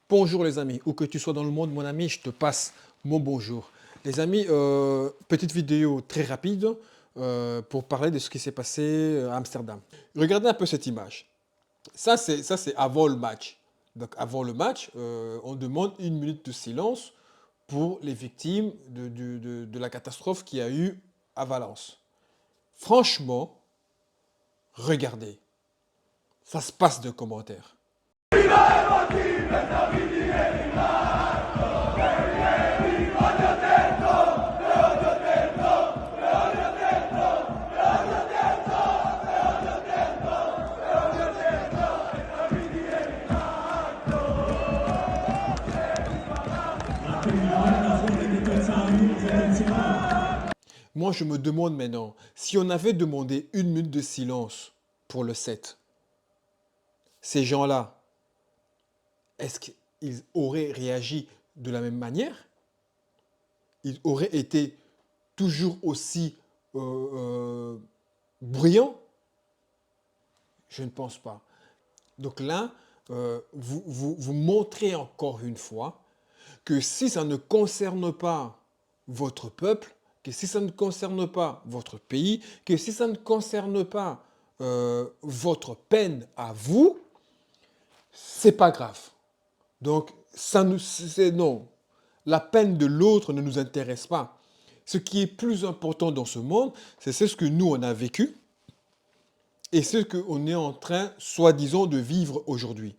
Bonjour les amis, où que tu sois dans le monde, mon ami, je te passe mon bonjour. Les amis, petite vidéo très rapide pour parler de ce qui s'est passé à Amsterdam. Regardez un peu cette image. Ça, c'est avant le match. Donc avant le match, on demande 1 minute de silence pour les victimes de la catastrophe qu'il y a eu à Valence. Franchement, regardez, ça se passe de commentaires. Moi, je me demande maintenant, si on avait demandé 1 minute de silence pour le 7, ces gens-là, est-ce qu'ils auraient réagi de la même manière? Ils auraient été toujours aussi bruyants? Je ne pense pas. Donc là, vous montrez encore une fois que si ça ne concerne pas votre peuple, que si ça ne concerne pas votre pays, que si ça ne concerne pas votre peine à vous, c'est pas grave. Donc, non. La peine de l'autre ne nous intéresse pas. Ce qui est plus important dans ce monde, c'est ce que nous, on a vécu et ce qu'on est en train, soi-disant, de vivre aujourd'hui.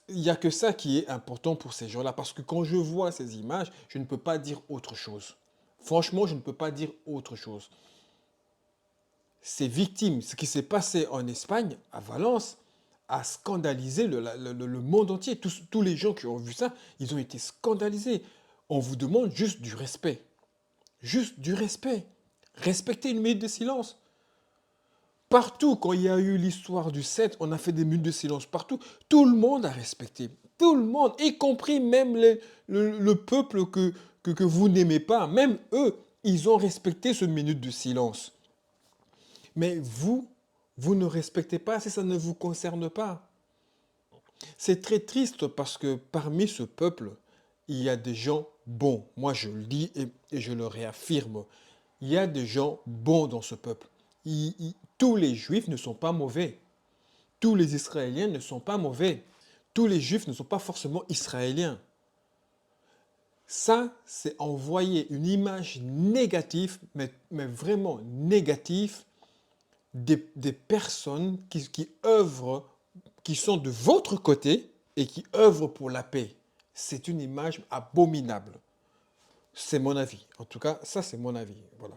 Il n'y a que ça qui est important pour ces gens-là, parce que quand je vois ces images, je ne peux pas dire autre chose. Franchement, je ne peux pas dire autre chose. Ces victimes, ce qui s'est passé en Espagne, à Valence, a scandalisé le monde entier. Tous les gens qui ont vu ça, ils ont été scandalisés. On vous demande juste du respect. Juste du respect. Respectez 1 minute de silence. Partout, quand il y a eu l'histoire du 7, on a fait des minutes de silence. Partout, tout le monde a respecté. Tout le monde, y compris même le peuple que vous n'aimez pas. Même eux, ils ont respecté ce minute de silence. Mais vous ne respectez pas si ça ne vous concerne pas. C'est très triste parce que parmi ce peuple, il y a des gens bons. Moi, je le dis et je le réaffirme. Il y a des gens bons dans ce peuple. Tous les Juifs ne sont pas mauvais. Tous les Israéliens ne sont pas mauvais. Tous les Juifs ne sont pas forcément Israéliens. Ça, c'est envoyer une image négative, mais vraiment négative, des personnes qui œuvrent, qui sont de votre côté et qui œuvrent pour la paix. C'est une image abominable. C'est mon avis. En tout cas, ça, c'est mon avis. Voilà.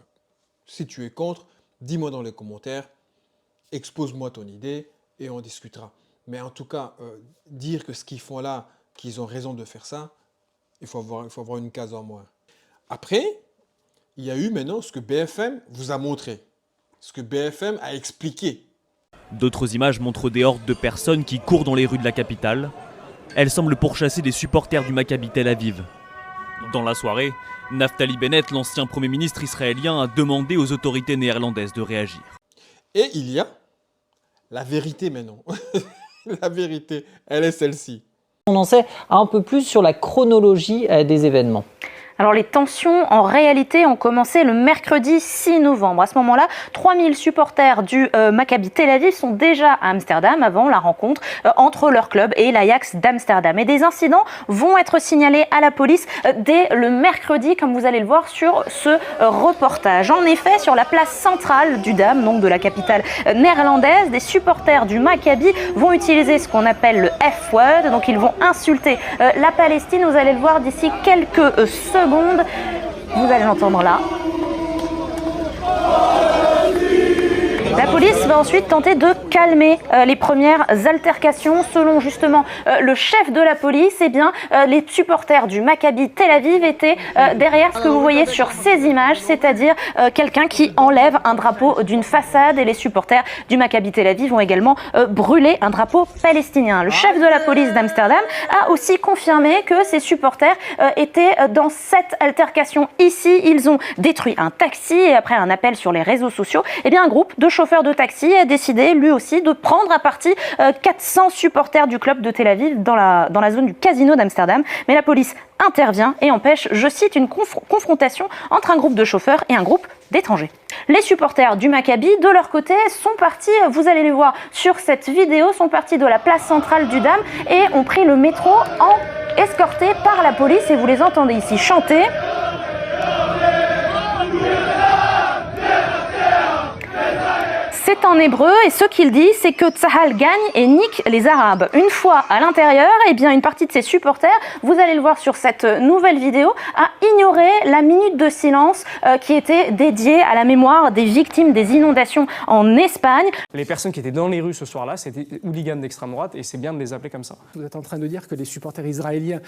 Si tu es contre, dis-moi dans les commentaires, expose-moi ton idée et on discutera. Mais en tout cas, dire que ce qu'ils font là, qu'ils ont raison de faire ça, il faut avoir une case en moins. Après, il y a eu maintenant ce que BFM vous a montré, ce que BFM a expliqué. D'autres images montrent des hordes de personnes qui courent dans les rues de la capitale. Elles semblent pourchasser des supporters du Maccabi Tel Aviv. Dans la soirée, Naftali Bennett, l'ancien Premier ministre israélien, a demandé aux autorités néerlandaises de réagir. Et il y a la vérité maintenant. La vérité, elle est celle-ci. On en sait un peu plus sur la chronologie des événements. Alors les tensions en réalité ont commencé le mercredi 6 novembre. À ce moment-là, 3000 supporters du Maccabi Tel Aviv sont déjà à Amsterdam avant la rencontre entre leur club et l'Ajax d'Amsterdam. Et des incidents vont être signalés à la police dès le mercredi, comme vous allez le voir sur ce reportage. En effet, sur la place centrale du Dam, donc de la capitale néerlandaise, des supporters du Maccabi vont utiliser ce qu'on appelle le F-word. Donc ils vont insulter la Palestine. Vous allez le voir d'ici quelques secondes. Vous allez l'entendre là. La police va ensuite tenter de calmer les premières altercations. Selon justement le chef de la police, eh bien, les supporters du Maccabi Tel Aviv étaient derrière ce que vous voyez sur ces images, c'est-à-dire quelqu'un qui enlève un drapeau d'une façade, et les supporters du Maccabi Tel Aviv vont également brûler un drapeau palestinien. Le chef de la police d'Amsterdam a aussi confirmé que ces supporters étaient dans cette altercation ici. Ils ont détruit un taxi et après un appel sur les réseaux sociaux, eh bien, un groupe de chauffeurs chauffeur de taxi a décidé lui aussi de prendre à partie 400 supporters du club de Tel Aviv dans la zone du casino d'Amsterdam. Mais la police intervient et empêche, je cite, une confrontation entre un groupe de chauffeurs et un groupe d'étrangers. Les supporters du Maccabi, de leur côté, sont partis, vous allez les voir sur cette vidéo, sont partis de la place centrale du Dam et ont pris le métro escortés par la police. Et vous les entendez ici chanter. C'est en hébreu et ce qu'il dit, c'est que Tsahal gagne et nique les Arabes. Une fois à l'intérieur, eh bien, une partie de ses supporters, vous allez le voir sur cette nouvelle vidéo, a ignoré la minute de silence qui était dédiée à la mémoire des victimes des inondations en Espagne. Les personnes qui étaient dans les rues ce soir-là, c'était des hooligans d'extrême droite et c'est bien de les appeler comme ça. Vous êtes en train de dire que les supporters israéliens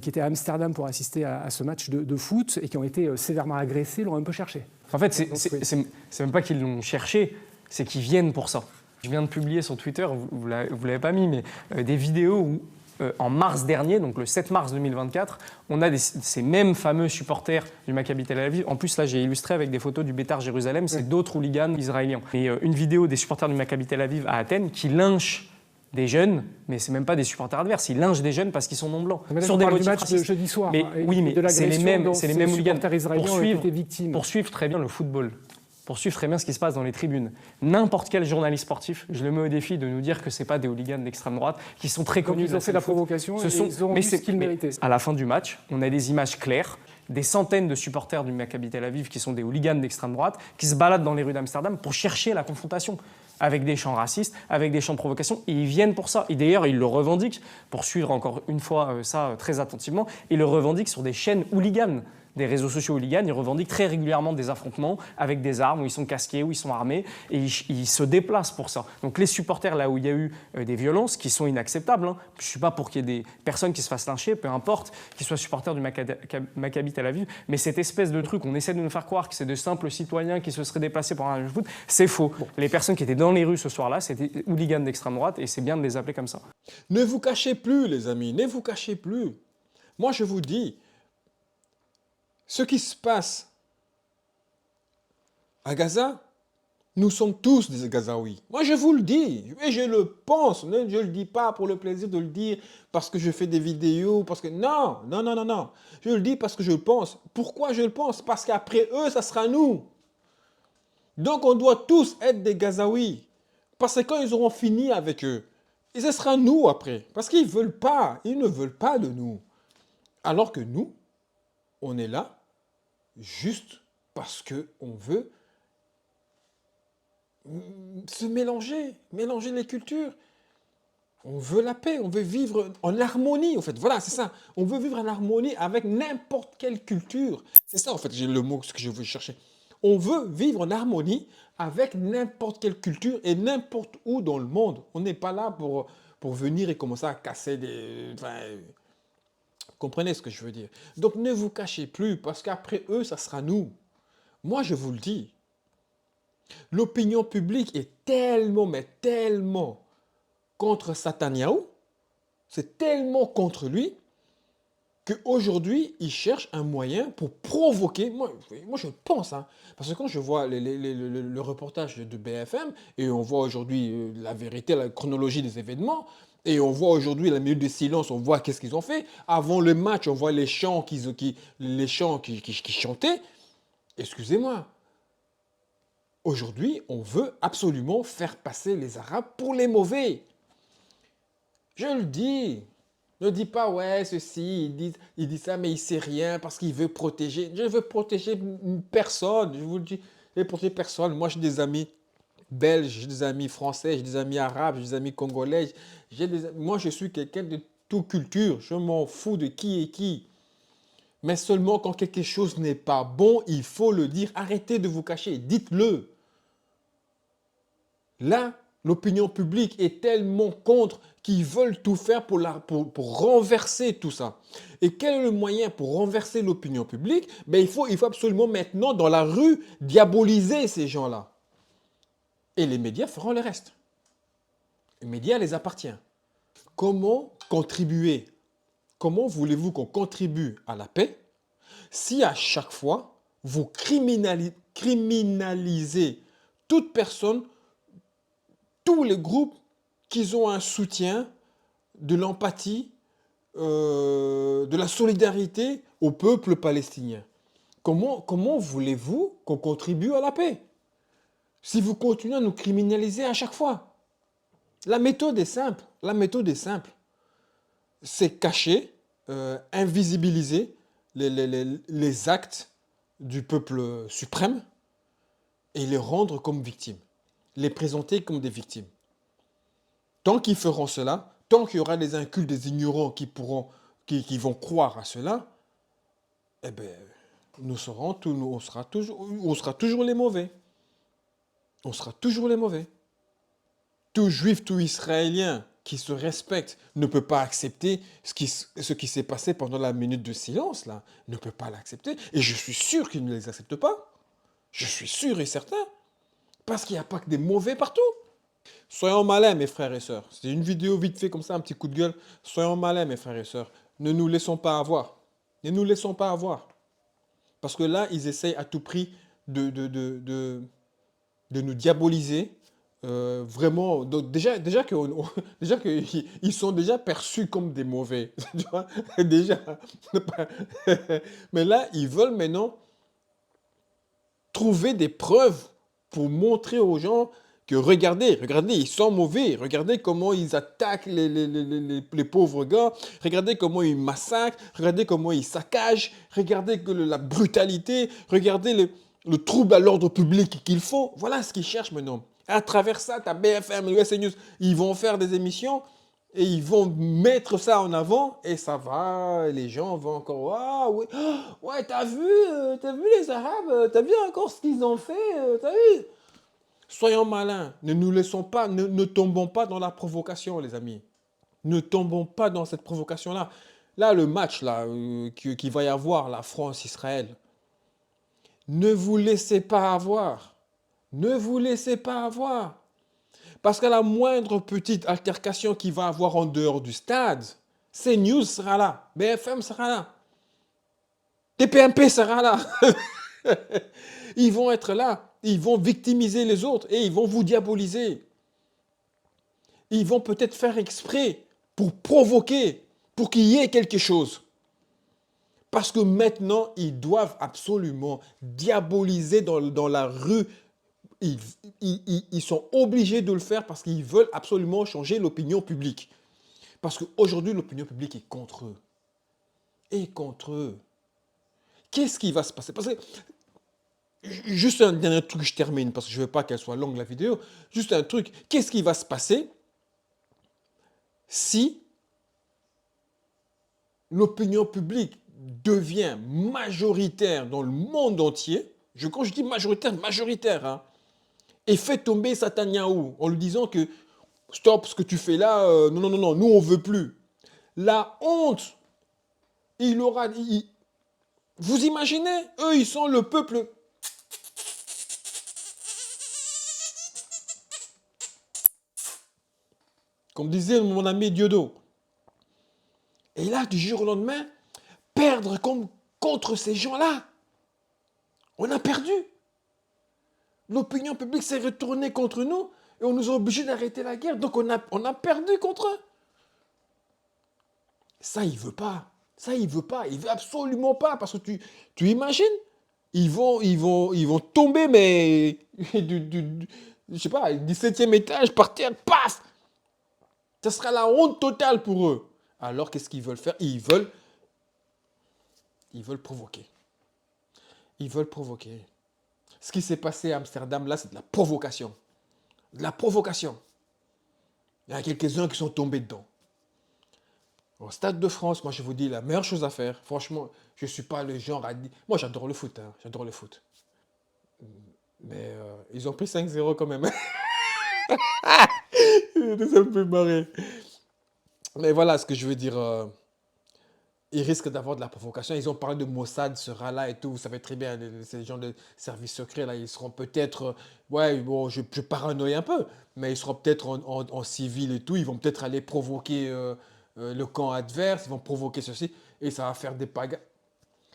qui étaient à Amsterdam pour assister à ce match de foot et qui ont été sévèrement agressés l'ont un peu cherché. En fait, c'est même pas qu'ils l'ont cherché, c'est qu'ils viennent pour ça. Je viens de publier sur Twitter, vous l'avez pas mis, mais des vidéos où, en mars dernier, donc le 7 mars 2024, on a ces mêmes fameux supporters du Maccabi Tel Aviv. En plus, là, j'ai illustré avec des photos du Beitar Jérusalem, c'est d'autres hooligans israéliens. Et une vidéo des supporters du Maccabi Tel Aviv à Athènes qui lynchent des jeunes, mais c'est même pas des supporters adverses, ils lynchent des jeunes parce qu'ils sont non blancs. Sur des motifs racistes. De jeudi soir. Mais, oui, mais c'est les mêmes hooligans. Pour suivre très bien le football, pour suivre très bien ce qui se passe dans les tribunes. N'importe quel journaliste sportif, je le mets au défi de nous dire que c'est pas des hooligans d'extrême droite qui sont très connus. Ils ont fait la provocation et ils ont eu ce qu'ils méritaient. À la fin du match, on a des images claires, des centaines de supporters du Maccabi Tel Aviv qui sont des hooligans d'extrême droite, qui se baladent dans les rues d'Amsterdam pour chercher la confrontation, avec des chants racistes, avec des chants de provocation, et ils viennent pour ça. Et d'ailleurs, ils le revendiquent, pour suivre encore une fois ça très attentivement, ils le revendiquent sur des chaînes hooligans, des réseaux sociaux hooligans, ils revendiquent très régulièrement des affrontements avec des armes, où ils sont casqués, où ils sont armés, et ils se déplacent pour ça. Donc les supporters, là où il y a eu des violences, qui sont inacceptables, hein. Je ne suis pas pour qu'il y ait des personnes qui se fassent lyncher, peu importe, qu'ils soient supporters du Maccabi Tel Aviv, mais cette espèce de truc, on essaie de nous faire croire que c'est de simples citoyens qui se seraient déplacés pour un match de foot, c'est faux. Bon. Les personnes qui étaient dans les rues ce soir-là, c'était des hooligans d'extrême droite, et c'est bien de les appeler comme ça. Ne vous cachez plus, les amis, ne vous cachez plus. Moi, je vous dis, ce qui se passe à Gaza, nous sommes tous des Gazaouis. Moi, je vous le dis, et je le pense. Je ne le dis pas pour le plaisir de le dire parce que je fais des vidéos, parce que... Non. Je le dis parce que je le pense. Pourquoi je le pense? Parce qu'après eux, ça sera nous. Donc, on doit tous être des Gazaouis. Parce que quand ils auront fini avec eux, et ce sera nous après. Parce qu'ils ne veulent pas de nous. Alors que nous, on est là juste parce qu'on veut se mélanger les cultures. On veut la paix, on veut vivre en harmonie, en fait. Voilà, c'est ça. On veut vivre en harmonie avec n'importe quelle culture. C'est ça, en fait, j'ai le mot que je veux chercher. On veut vivre en harmonie avec n'importe quelle culture et n'importe où dans le monde. On n'est pas là pour venir et commencer à casser des... Comprenez ce que je veux dire? Donc ne vous cachez plus, parce qu'après eux, ça sera nous. Moi, je vous le dis. L'opinion publique est tellement, mais tellement contre Netanyahou, c'est tellement contre lui, qu'aujourd'hui, il cherche un moyen pour provoquer. Moi je pense, hein, parce que quand je vois le reportage de BFM, et on voit aujourd'hui la vérité, la chronologie des événements, et on voit aujourd'hui la minute de silence, on voit qu'est-ce qu'ils ont fait. Avant le match, on voit les chants qui chantaient. Excusez-moi. Aujourd'hui, on veut absolument faire passer les Arabes pour les mauvais. Je le dis. Ne dis pas, ouais, ceci, il dit ça, mais il ne sait rien parce qu'il veut protéger. Je veux protéger personne. Je vous le dis, je veux protéger personne. Moi, j'ai des amis belges, j'ai des amis français, j'ai des amis arabes, j'ai des amis congolais. Moi, je suis quelqu'un de toute culture. Je m'en fous de qui est qui. Mais seulement quand quelque chose n'est pas bon, il faut le dire. Arrêtez de vous cacher. Dites-le. Là, l'opinion publique est tellement contre qu'ils veulent tout faire pour renverser tout ça. Et quel est le moyen pour renverser l'opinion publique? Il faut absolument maintenant, dans la rue, diaboliser ces gens-là. Et les médias feront le reste. Les médias les appartiennent. Comment contribuer? Comment voulez-vous qu'on contribue à la paix si à chaque fois, vous criminalisez toute personne tous les groupes qui ont un soutien, de l'empathie, de la solidarité au peuple palestinien. Comment voulez-vous qu'on contribue à la paix si vous continuez à nous criminaliser à chaque fois? La méthode est simple. La méthode est simple. C'est cacher, invisibiliser les actes du peuple suprême et les rendre comme victimes, les présenter comme des victimes. Tant qu'ils feront cela, tant qu'il y aura des incultes, des ignorants qui vont croire à cela, eh bien, on sera toujours les mauvais. On sera toujours les mauvais. Tout juif, tout israélien qui se respecte ne peut pas accepter ce qui s'est passé pendant la minute de silence, là. Ne peut pas l'accepter. Et je suis sûr qu'ils ne les acceptent pas. Je suis sûr et certain. Parce qu'il n'y a pas que des mauvais partout. Soyons malins, mes frères et sœurs. C'est une vidéo vite fait comme ça, un petit coup de gueule. Soyons malins, mes frères et sœurs. Ne nous laissons pas avoir. Ne nous laissons pas avoir. Parce que là, ils essayent à tout prix de nous diaboliser. Vraiment, donc déjà qu'ils sont déjà perçus comme des mauvais. Tu vois, déjà. Mais là, ils veulent maintenant trouver des preuves pour montrer aux gens que regardez, ils sont mauvais. Regardez comment ils attaquent les pauvres gars. Regardez comment ils massacrent. Regardez comment ils saccagent. Regardez la brutalité. Regardez le trouble à l'ordre public qu'ils font. Voilà ce qu'ils cherchent maintenant. À travers ça, tu as BFM, USA News. Ils vont faire des émissions et ils vont mettre ça en avant et ça va. Les gens vont encore, ah oui, ouais, t'as vu les Arabes, t'as vu encore ce qu'ils ont fait, t'as vu? Soyons malins, ne nous laissons pas, ne tombons pas dans la provocation, les amis. Ne tombons pas dans cette provocation-là. Là, le match là, qui va y avoir, la France-Israël, ne vous laissez pas avoir. Ne vous laissez pas avoir. Parce qu'à la moindre petite altercation qu'il va avoir en dehors du stade, CNews sera là, BFM sera là, TPMP sera là. Ils vont être là. Ils vont victimiser les autres et ils vont vous diaboliser. Ils vont peut-être faire exprès pour provoquer, pour qu'il y ait quelque chose. Parce que maintenant, ils doivent absolument diaboliser dans la rue. Ils sont obligés de le faire parce qu'ils veulent absolument changer l'opinion publique. Parce qu'aujourd'hui, l'opinion publique est contre eux. Et contre eux. Qu'est-ce qui va se passer? Parce que juste un dernier truc, je termine, parce que je ne veux pas qu'elle soit longue la vidéo. Juste un truc. Qu'est-ce qui va se passer si l'opinion publique devient majoritaire dans le monde entier? Quand je dis majoritaire, hein, et fait tomber Netanyahou en lui disant que stop, ce que tu fais là, non, nous on ne veut plus. La honte, vous imaginez, eux ils sont le peuple. Comme disait mon ami Diodo. Et là, du jour au lendemain, perdre contre ces gens-là. On a perdu. L'opinion publique s'est retournée contre nous et on nous a obligés d'arrêter la guerre. Donc on a perdu contre eux. Ça, il ne veut pas. Ça, il ne veut pas. Il ne veut absolument pas. Parce que tu imagines, ils vont tomber, mais je sais pas, 17e étage par terre, paf! Ça sera la honte totale pour eux. Alors, qu'est-ce qu'ils veulent faire? Ils veulent provoquer. Ils veulent provoquer. Ce qui s'est passé à Amsterdam, là, c'est de la provocation. De la provocation. Il y en a quelques-uns qui sont tombés dedans. Au Stade de France, moi, je vous dis, la meilleure chose à faire, franchement, je ne suis pas le genre à dire... Moi, j'adore le foot, hein, j'adore le foot. Mais ils ont pris 5-0 quand même. Ça me fait marrer. Mais voilà ce que je veux dire. Ils risquent d'avoir de la provocation. Ils ont parlé de Mossad sera là et tout. Vous savez très bien, ces gens de services secrets, là, ils seront peut-être... ouais, bon, je paranoïe un peu, mais ils seront peut-être en civil et tout. Ils vont peut-être aller provoquer le camp adverse. Ils vont provoquer ceci et ça va faire des pagailles.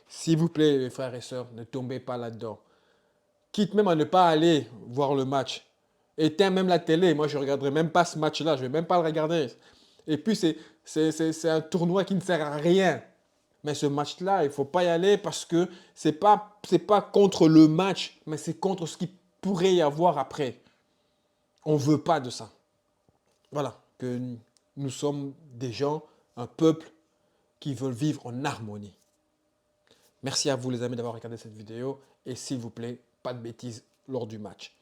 S'il vous plaît, les frères et sœurs, ne tombez pas là-dedans. Quitte même à ne pas aller voir le match. Éteins même la télé. Moi, je ne regarderai même pas ce match-là. Je ne vais même pas le regarder. Et puis, c'est un tournoi qui ne sert à rien. Mais ce match-là, il ne faut pas y aller parce que ce n'est pas contre le match, mais c'est contre ce qu'il pourrait y avoir après. On ne veut pas de ça. Voilà, que nous sommes des gens, un peuple qui veulent vivre en harmonie. Merci à vous les amis d'avoir regardé cette vidéo et s'il vous plaît, pas de bêtises lors du match.